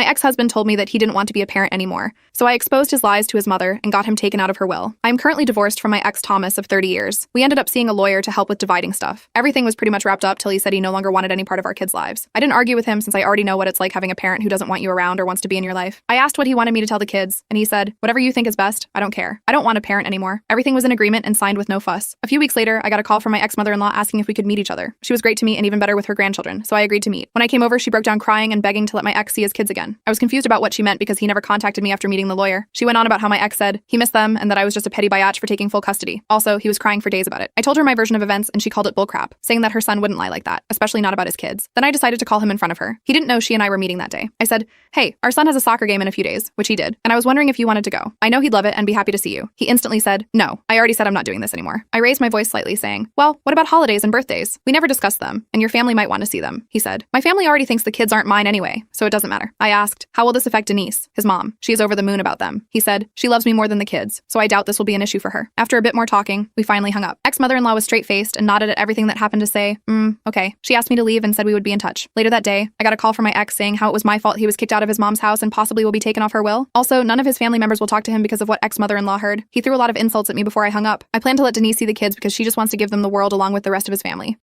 My ex-husband told me that he didn't want to be a parent anymore, so I exposed his lies to his mother and got him taken out of her will. I am currently divorced from my ex Thomas of 30 years. We ended up seeing a lawyer to help with dividing stuff. Everything was pretty much wrapped up till he said he no longer wanted any part of our kids' lives. I didn't argue with him since I already know what it's like having a parent who doesn't want you around or wants to be in your life. I asked what he wanted me to tell the kids, and he said, "Whatever you think is best, I don't care. I don't want a parent anymore." Everything was in agreement and signed with no fuss. A few weeks later, I got a call from my ex-mother-in-law asking if we could meet each other. She was great to me and even better with her grandchildren, so I agreed to meet. When I came over, she broke down crying and begging to let my ex see his kids again. I was confused about what she meant because he never contacted me after meeting the lawyer. She went on about how my ex said he missed them and that I was just a petty biatch for taking full custody. Also, he was crying for days about it. I told her my version of events and she called it bullcrap, saying that her son wouldn't lie like that, especially not about his kids. Then I decided to call him in front of her. He didn't know she and I were meeting that day. I said, "Hey, our son has a soccer game in a few days," which he did, "and I was wondering if you wanted to go. I know he'd love it and be happy to see you." He instantly said, "No, I already said I'm not doing this anymore." I raised my voice slightly, saying, "Well, what about holidays and birthdays? We never discussed them, and your family might want to see them." He said, "My family already thinks the kids aren't mine anyway, so it doesn't matter." I asked, "How will this affect Denise, his mom? She is over the moon about them." He said, "She loves me more than the kids, so I doubt this will be an issue for her." After a bit more talking, we finally hung up. Ex-mother-in-law was straight-faced and nodded at everything that happened to say, okay. She asked me to leave and said we would be in touch. Later that day, I got a call from my ex saying how it was my fault he was kicked out of his mom's house and possibly will be taken off her will. Also, none of his family members will talk to him because of what ex-mother-in-law heard. He threw a lot of insults at me before I hung up. I plan to let Denise see the kids because she just wants to give them the world along with the rest of his family.